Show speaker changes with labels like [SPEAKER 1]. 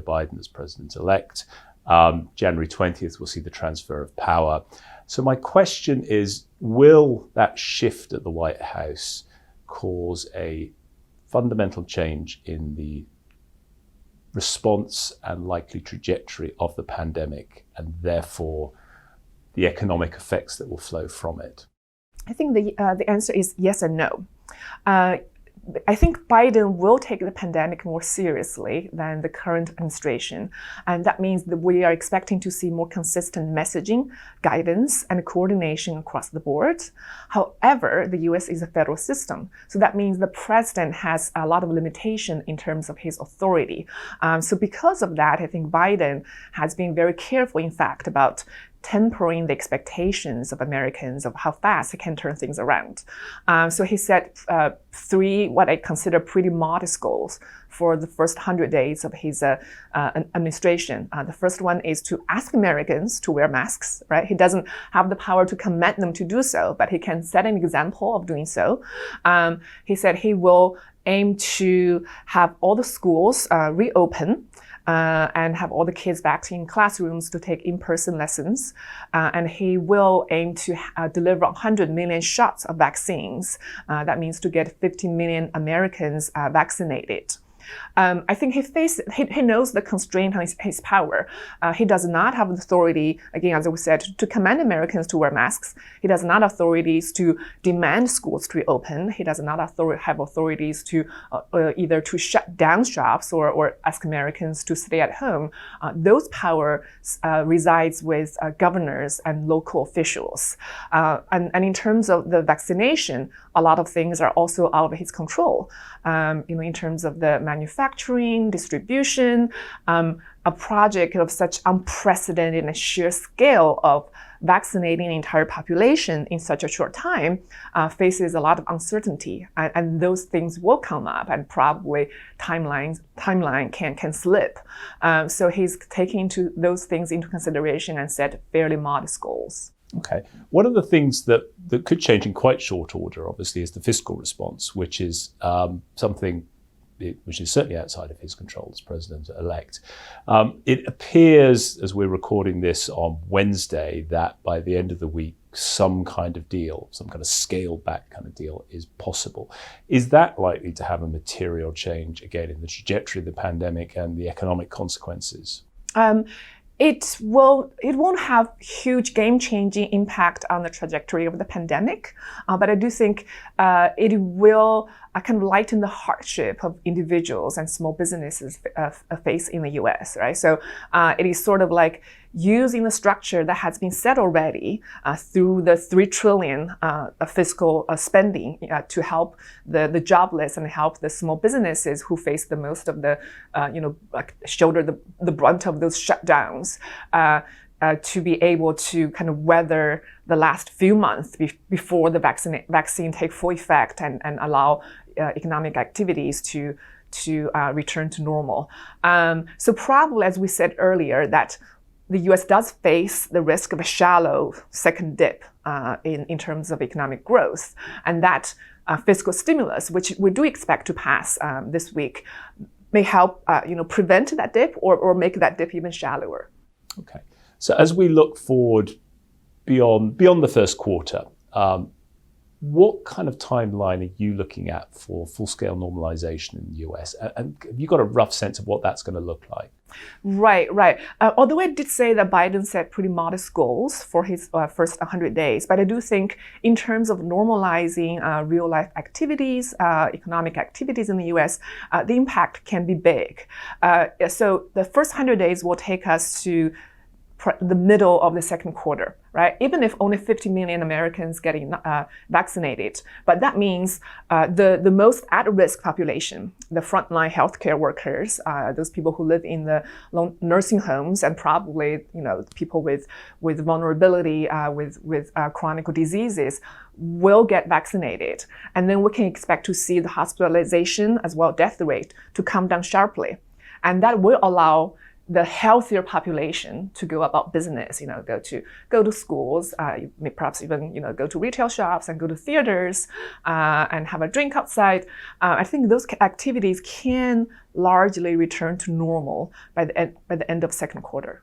[SPEAKER 1] Biden as president-elect. January 20th, we'll see the transfer of power. So my question is, will that shift at the White House cause a fundamental change in the response and likely trajectory of the pandemic, and therefore the economic effects that will flow from it?
[SPEAKER 2] I think the answer is yes and no. I think Biden will take the pandemic more seriously than the current administration. And that means that we are expecting to see more consistent messaging, guidance, and coordination across the board. However, the US is a federal system. So that means the president has a lot of limitation in terms of his authority. So because of that, I think Biden has been very careful, in fact, about tempering the expectations of Americans of how fast he can turn things around. So he set three, what I consider pretty modest goals for the first 100 days of his administration. The first one is to ask Americans to wear masks, right? He doesn't have the power to command them to do so, but he can set an example of doing so. He said he will aim to have all the schools reopen, and have all the kids back in classrooms to take in-person lessons. And he will aim to deliver 100 million shots of vaccines. That means to get 50 million Americans vaccinated. I think he knows the constraint on his power. He does not have the authority, again, as we said, to command Americans to wear masks. He does not have authorities to demand schools to reopen. He does not have authorities to either to shut down shops or ask Americans to stay at home. Those powers resides with governors and local officials. And in terms of the vaccination, a lot of things are also out of his control. In terms of the manufacturing, distribution, a project of such unprecedented and sheer scale of vaccinating the entire population in such a short time faces a lot of uncertainty, and those things will come up, and probably timeline can slip. So he's taking those things into consideration and set fairly modest goals.
[SPEAKER 1] Okay. One of the things that could change in quite short order, obviously, is the fiscal response, which is something which is certainly outside of his control as president-elect. It appears, as we're recording this on Wednesday, that by the end of the week, some kind of deal, some kind of scaled-back kind of deal is possible. Is that likely to have a material change, again, in the trajectory of the pandemic and the economic consequences?
[SPEAKER 2] It won't have huge game-changing impact on the trajectory of the pandemic, but I do think it will kind of lighten the hardship of individuals and small businesses face in the US, right? So it is sort of like using the structure that has been set already through the $3 trillion fiscal spending to help the jobless and help the small businesses who face the most of the, shoulder the brunt of those shutdowns. To be able to kind of weather the last few months before the vaccine take full effect and allow economic activities to return to normal. So probably, as we said earlier, that the US does face the risk of a shallow second dip in terms of economic growth. And that fiscal stimulus, which we do expect to pass this week, may help prevent that dip or make that dip even shallower.
[SPEAKER 1] Okay. So as we look forward beyond the first quarter, what kind of timeline are you looking at for full-scale normalization in the US? And have you got a rough sense of what that's going to look like?
[SPEAKER 2] Right. Although I did say that Biden set pretty modest goals for his first 100 days, but I do think in terms of normalizing real-life activities, economic activities in the US, the impact can be big. So the first 100 days will take us to the middle of the second quarter, right? Even if only 50 million Americans getting vaccinated, but that means the most at-risk population, the frontline healthcare workers, those people who live in the nursing homes, and probably people with vulnerability, with chronic diseases, will get vaccinated, and then we can expect to see the hospitalization as well death rate to come down sharply, and that will allow the healthier population to go about business, go to schools, you may perhaps even go to retail shops and go to theaters and have a drink outside. I think those activities can largely return to normal by the end of second quarter.